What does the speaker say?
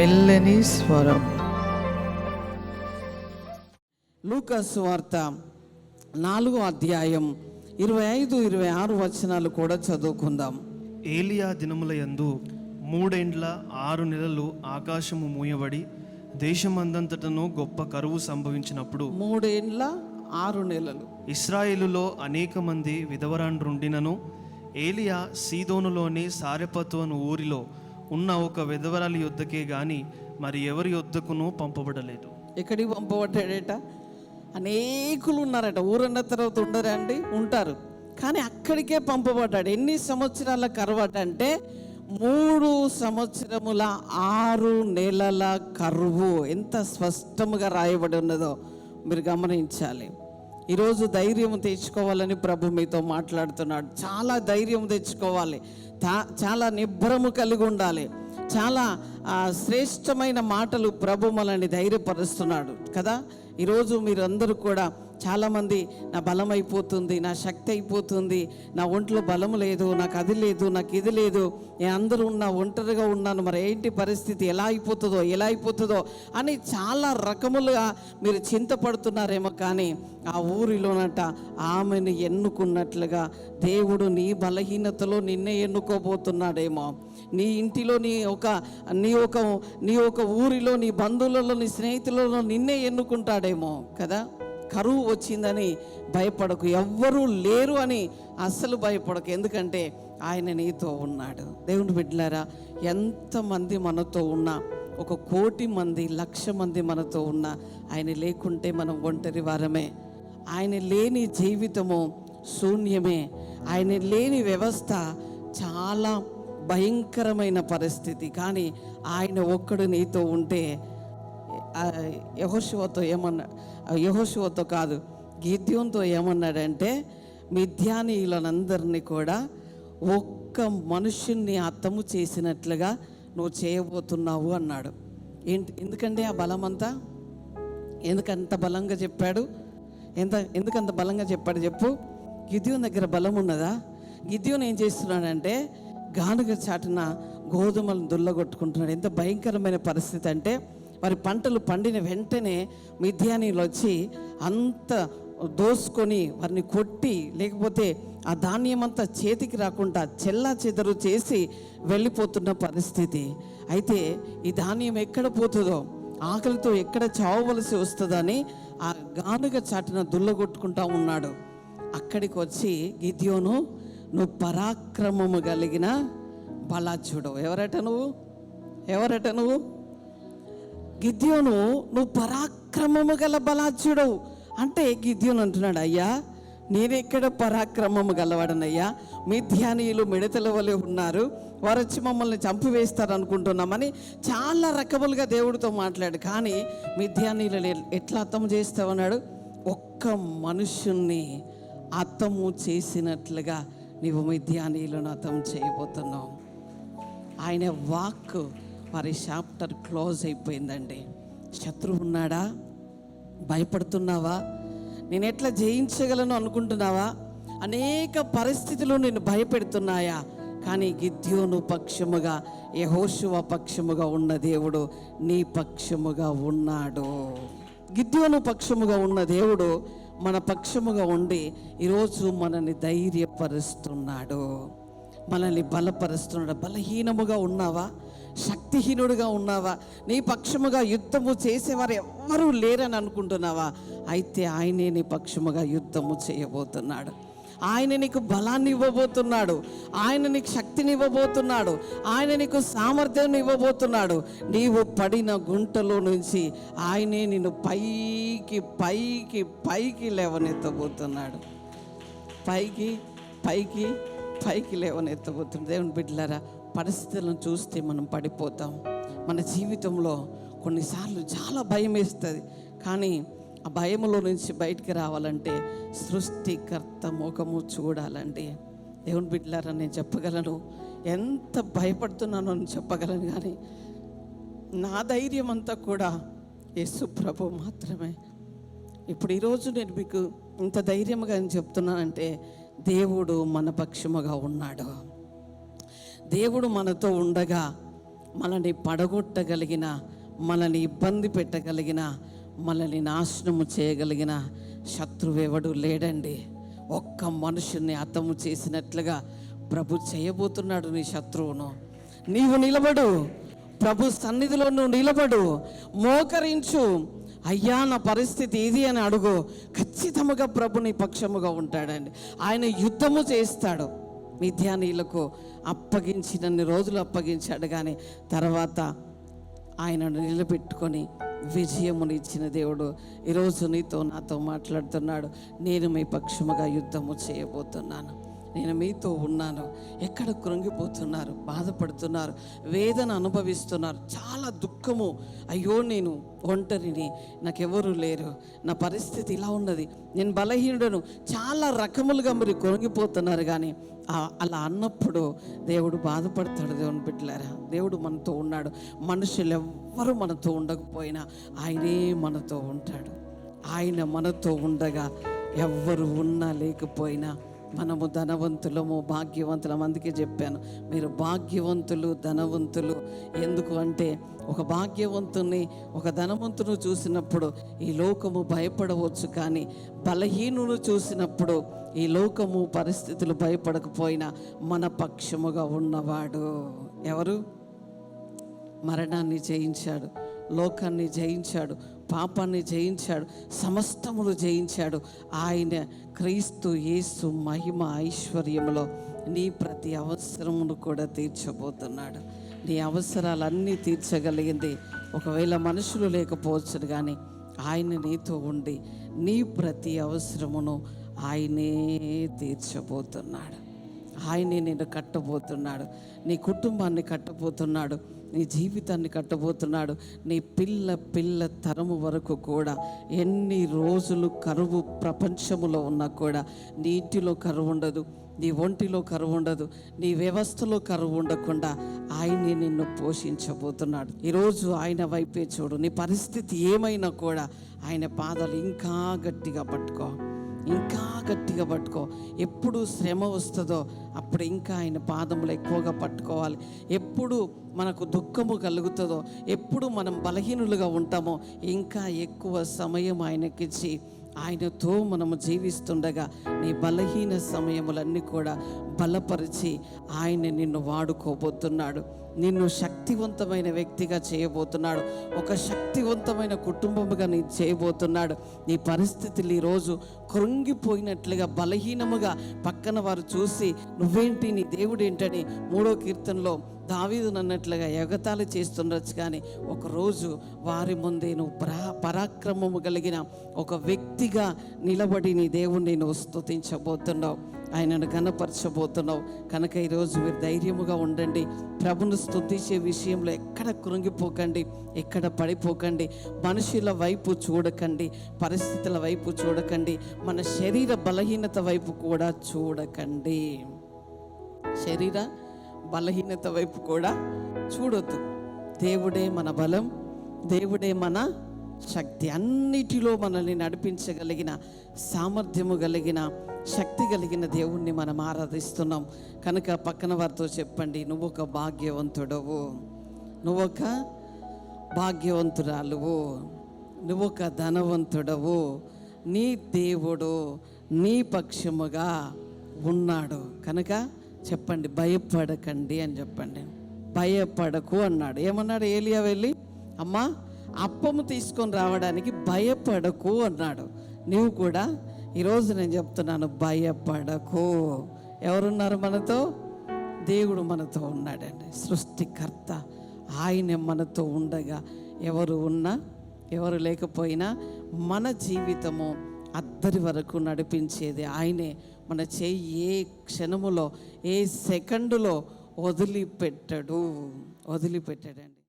మెల్లని స్వరం. లూకా సువార్త 4వ అధ్యాయం 25-26 వచనాలు కూడా చదువుకుందాం. ఏలియా దినముల యందు 3 ఏండ్ల 6 నెలలు ఆకాశము మూయబడి దేశమందంతటను గొప్ప కరువు సంభవించినప్పుడు 3 ఏండ్ల 6 నెలలు ఇశ్రాయేలులో అనేక మంది విధవరాండ్రుండినను ఏలియా సీదోనులోని సారెపతు అను ఊరిలో ఉన్న ఒక విధవరాలి యొద్దకే గాని మరి ఎవరి యొద్దకును పంపబడలేదు. ఎక్కడికి పంపబడ్డాడట? అనేకులు ఉన్నారట. ఊరన్న తర్వాత ఉండరా అండి? ఉంటారు, కానీ అక్కడికే పంపబడ్డాడు. ఎన్ని సంవత్సరాల కరువట అంటే 3 సంవత్సరముల 6 నెలల కరువు. ఎంత స్పష్టంగా రాయబడి ఉన్నదో మీరు గమనించాలి. ఈరోజు ధైర్యం తెచ్చుకోవాలని ప్రభు మీతో మాట్లాడుతున్నాడు. చాలా ధైర్యం తెచ్చుకోవాలి, చాలా నిబ్బరము కలిగి ఉండాలి. చాలా శ్రేష్టమైన మాటలు ప్రభు మనల్ని ధైర్యపరుస్తున్నాడు కదా. ఈరోజు మీరు అందరూ కూడా చాలామంది నా బలం అయిపోతుంది, నా శక్తి అయిపోతుంది, నా ఒంట్లో బలం లేదు, నాకు అది లేదు, నాకు ఇది లేదు, నేను అందరూ ఉన్నా ఒంటరిగా ఉన్నాను, మరి ఏంటి పరిస్థితి, ఎలా అయిపోతుందో అని చాలా రకములుగా మీరు చింతపడుతున్నారేమో. కానీ ఆ ఊరిలోనట ఆమెను ఎన్నుకున్నట్లుగా దేవుడు నీ బలహీనతలో నిన్నే ఎన్నుకోబోతున్నాడేమో. నీ ఇంటిలో నీ ఒక ఊరిలో, నీ బంధువులలో, నీ స్నేహితులలో నిన్నే ఎన్నుకుంటాడేమో కదా. కరువు వచ్చిందని భయపడకు, ఎవ్వరూ లేరు అని అస్సలు భయపడకు, ఎందుకంటే ఆయన నీతో ఉన్నాడు. దేవుని బిడ్డలారా, ఎంతమంది మనతో ఉన్నా, 1,00,00,000 మంది 1,00,000 మంది మనతో ఉన్నా, ఆయన లేకుంటే మనం ఒంటరి వారమే. ఆయన లేని జీవితము శూన్యమే. ఆయన లేని వ్యవస్థ చాలా భయంకరమైన పరిస్థితి. కానీ ఆయన ఒక్కడు నీతో ఉంటే, యెహోషువతో కాదు, గిద్యోనుతో ఏమన్నాడంటే, మిద్యానీయులందరినీ కూడా ఒక్క మనుషుణ్ణి హతము చేసినట్లుగా నువ్వు చేయబోతున్నావు అన్నాడు. ఎందుకంటే ఆ బలమంతా ఎందుకంత బలంగా చెప్పాడు? ఎందుకంత బలంగా చెప్పాడు చెప్పు? గిద్యోను దగ్గర బలం ఉన్నదా? గిద్యోను ఏం చేస్తున్నాడంటే గానుగ చాటున గోధుమలను దుల్లగొట్టుకుంటున్నాడు. ఎంత భయంకరమైన పరిస్థితి అంటే, వారి పంటలు పండిన వెంటనే మిద్యానీయులు వచ్చి అంత దోసుకొని వారిని కొట్టి, లేకపోతే ఆ ధాన్యం అంతా చేతికి రాకుండా చెల్లా చెదరు చేసి వెళ్ళిపోతున్న పరిస్థితి. అయితే ఈ ధాన్యం ఎక్కడ పోతుందో, ఆకలితో ఎక్కడ చావవలసి వస్తుందని ఆ గానుగ చాటున దుల్లగొట్టుకుంటా ఉన్నాడు. అక్కడికి వచ్చి గిద్యోను, నువ్వు పరాక్రమము కలిగిన బలాఢ్యుడు. ఎవరట నువ్వు? గిద్యోను, నువ్వు పరాక్రమము గల బలాఢ్యుడు అంటే గిద్యోను అంటున్నాడు, అయ్యా నేనెక్కడ పరాక్రమము గలవాడనయ్యా, మిద్యానీయులు మిడతల వలె ఉన్నారు, వారు వచ్చి మమ్మల్ని చంపివేస్తారు అనుకుంటున్నామని చాలా రకములుగా దేవుడితో మాట్లాడు. కానీ మిద్యానీయులు ఎట్లా హతము చేస్తావన్నాడు? ఒక్క మనుషుణ్ణి హతము చేసినట్లుగా నీవు మిద్యానీయులను హతము చేయబోతున్నావు. ఆయన వాక్ వారి చాప్టర్ క్లోజ్ అయిపోయిందండి. శత్రువు ఉన్నాడా? భయపడుతున్నావా? నేను ఎట్లా జయించగలను అనుకుంటున్నావా? అనేక పరిస్థితులు నేను భయపెడుతున్నాయా? కానీ గిద్యోను పక్షముగా, యెహోషువ పక్షముగా ఉన్న దేవుడు నీ పక్షముగా ఉన్నాడు. గిద్యోను పక్షముగా ఉన్న దేవుడు మన పక్షముగా ఉండి ఈరోజు మనల్ని ధైర్యపరుస్తున్నాడు, మనల్ని బలపరుస్తున్నాడు. బలహీనముగా ఉన్నావా? శక్తిహీనుడిగా ఉన్నావా? నీ పక్షముగా యుద్ధము చేసేవారు ఎవ్వరూ లేరని అనుకుంటున్నావా? అయితే ఆయనే నీ పక్షముగా యుద్ధము చేయబోతున్నాడు. ఆయన నీకు బలాన్ని ఇవ్వబోతున్నాడు, ఆయన నీకు శక్తిని ఇవ్వబోతున్నాడు, ఆయన నీకు సామర్థ్యాన్ని ఇవ్వబోతున్నాడు. నీవు పడిన గుంటలో నుంచి ఆయనే నిన్ను పైకి పైకి పైకి లేవనెత్తబోతున్నాడు. పైకి పైకి పైకి లేవనెత్తబోతున్నాడు. దేవుని బిడ్డలారా, పరిస్థితులను చూస్తే మనం పడిపోతాం. మన జీవితంలో కొన్నిసార్లు చాలా భయం వేస్తుంది. కానీ ఆ భయంలో నుంచి బయటికి రావాలంటే సృష్టికర్త ముఖము చూడాలండి. దేవుని బిడ్డలారా, నేను చెప్పగలను, ఎంత భయపడుతున్నానో అని చెప్పగలను. కానీ నా ధైర్యం అంతా కూడా యేసు ప్రభు మాత్రమే. ఇప్పుడు ఈరోజు నేను మీకు ఇంత ధైర్యంగా చెప్తున్నానంటే దేవుడు మన పక్షముగా ఉన్నాడు. దేవుడు మనతో ఉండగా మనల్ని పడగొట్టగలిగిన, మనల్ని ఇబ్బంది పెట్టగలిగిన, మనల్ని నాశనము చేయగలిగిన శత్రువెవడు లేడండి. ఒక్క మనుషుల్ని హతము చేసినట్లుగా ప్రభు చేయబోతున్నాడు నీ శత్రువును. నీవు నిలబడు, ప్రభు సన్నిధిలో నువ్వు నిలబడు, మోకరించు. అయ్యా నా పరిస్థితి ఇది అని అడుగు. ఖచ్చితంగా ప్రభు నీ పక్షముగా ఉంటాడండి. ఆయన యుద్ధము చేస్తాడు. మిద్యానీయులకు అప్పగించినన్ని రోజులు అప్పగించాడు, కానీ తర్వాత ఆయనను నిలబెట్టుకొని విజయమునిచ్చిన దేవుడు ఈరోజు నీతో నాతో మాట్లాడుతున్నాడు. నేను మీ పక్షముగా యుద్ధము చేయబోతున్నాను, నేను మీతో ఉన్నాను. ఎక్కడ కృంగిపోతున్నారు, బాధపడుతున్నారు, వేదన అనుభవిస్తున్నారు, చాలా దుఃఖము, అయ్యో నేను ఒంటరిని, నాకెవరు లేరు, నా పరిస్థితి ఇలా ఉన్నది, నేను బలహీనుడను, చాలా రకములుగా మీరు కృంగిపోతున్నారు. కానీ అలా అన్నప్పుడు దేవుడు బాధపడతాడు. దేవుని బిడ్డలారా, దేవుడు మనతో ఉన్నాడు. మనుషులు ఎవ్వరూ మనతో ఉండకపోయినా ఆయనే మనతో ఉంటాడు. ఆయన మనతో ఉండగా ఎవ్వరు ఉన్నా లేకపోయినా మనము ధనవంతులము, భాగ్యవంతులము. అందుకే చెప్పాను, మీరు భాగ్యవంతులు, ధనవంతులు. ఎందుకు అంటే ఒక భాగ్యవంతుని, ఒక ధనవంతును చూసినప్పుడు ఈ లోకము భయపడవచ్చు, కానీ బలహీనును చూసినప్పుడు ఈ లోకము పరిస్థితులు భయపడకపోయినా మన పక్షముగా ఉన్నవాడు ఎవరు? మరణాన్ని జయించాడు, లోకాన్ని జయించాడు, పాపాన్ని జయించాడు, సమస్తమును జయించాడు. ఆయన క్రీస్తు యేసు మహిమ ఐశ్వర్యములో నీ ప్రతి అవసరమును కూడా తీర్చబోతున్నాడు. నీ అవసరాలన్నీ తీర్చగలిగింది ఒకవేళ మనుషులు లేకపోవచ్చు, కానీ ఆయన నీతో ఉండి నీ ప్రతి అవసరమును ఆయనే తీర్చబోతున్నాడు. ఆయనే నిన్ను కట్టబోతున్నాడు, నీ కుటుంబాన్ని కట్టబోతున్నాడు, నీ జీవితాన్ని కట్టబోతున్నాడు. నీ పిల్ల తరము వరకు కూడా ఎన్ని రోజులు కరువు ప్రపంచములో ఉన్నా కూడా నీ ఇంటిలో కరువు ఉండదు, నీ ఒంటిలో కరువు ఉండదు, నీ వ్యవస్థలో కరువు ఉండకుండా ఆయనే నిన్ను పోషించబోతున్నాడు. ఈరోజు ఆయన వైపే చూడు. నీ పరిస్థితి ఏమైనా కూడా ఆయన పాదాలు ఇంకా గట్టిగా పట్టుకో, ఇంకా గట్టిగా పట్టుకో. ఎప్పుడు శ్రమ వస్తుందో అప్పుడు ఇంకా ఆయన పాదములు ఎక్కువగా పట్టుకోవాలి. ఎప్పుడు మనకు దుఃఖము కలుగుతుందో, ఎప్పుడు మనం బలహీనులుగా ఉంటామో ఇంకా ఎక్కువ సమయం ఆయనకిచ్చి ఆయనతో మనము జీవిస్తుండగా నీ బలహీన సమయములన్నీ కూడా బలపరిచి ఆయన నిన్ను వాడుకోబోతున్నాడు. నిన్ను శక్తివంతమైన వ్యక్తిగా చేయబోతున్నాడు. ఒక శక్తివంతమైన కుటుంబముగా నీ చేయబోతున్నాడు. నీ పరిస్థితులు ఈరోజు కృంగిపోయినట్లుగా బలహీనముగా పక్కన వారు చూసి నువ్వేంటి, నీ దేవుడు ఏంటని 3వ కీర్తనలో దావీదు అన్నట్లుగా ఎగతాళి చేస్తుండొచ్చు, కానీ ఒకరోజు వారి ముందే నువ్వు పరాక్రమము కలిగిన ఒక వ్యక్తిగా నిలబడి నీ దేవుణ్ణి నువ్వు స్తుతించబోతున్నావు, ఆయనను ఘనపరచబోతున్నావు. కనుక ఈరోజు మీరు ధైర్యముగా ఉండండి. ప్రభును స్తుతించే విషయంలో ఎక్కడ కృంగిపోకండి, ఎక్కడ పడిపోకండి. మనుషుల వైపు చూడకండి, పరిస్థితుల వైపు చూడకండి, మన శరీర బలహీనత వైపు కూడా చూడకండి. శరీర బలహీనత వైపు కూడా చూడొద్దు. దేవుడే మన బలం, దేవుడే మన శక్తి. అన్నిటిలో మనల్ని నడిపించగలిగిన సామర్థ్యము కలిగిన శక్తి కలిగిన దేవుణ్ణి మనం ఆరాధిస్తున్నాం. కనుక పక్కన వారితో చెప్పండి, నువ్వొక భాగ్యవంతుడవు, నువ్వొక భాగ్యవంతురాలువు, నువ్వొక ధనవంతుడవు, నీ దేవుడు నీ పక్షముగా ఉన్నాడు. కనుక చెప్పండి, భయపడకండి అని చెప్పండి. భయపడకు అన్నాడు. ఏమన్నాడు ఏలియా వెళ్ళి? అమ్మా అప్పము తీసుకొని రావడానికి భయపడకు అన్నాడు. నీవు కూడా ఈరోజు నేను చెప్తున్నాను, భయపడకు. ఎవరున్నారు మనతో? దేవుడు మనతో ఉన్నాడండి, సృష్టికర్త. ఆయన మనతో ఉండగా ఎవరు ఉన్నా ఎవరు లేకపోయినా మన జీవితము అద్దరి వరకు నడిపించేది ఆయనే. మన చెయ్యి ఏ క్షణములో, ఏ సెకండులో వదిలిపెట్టడండి.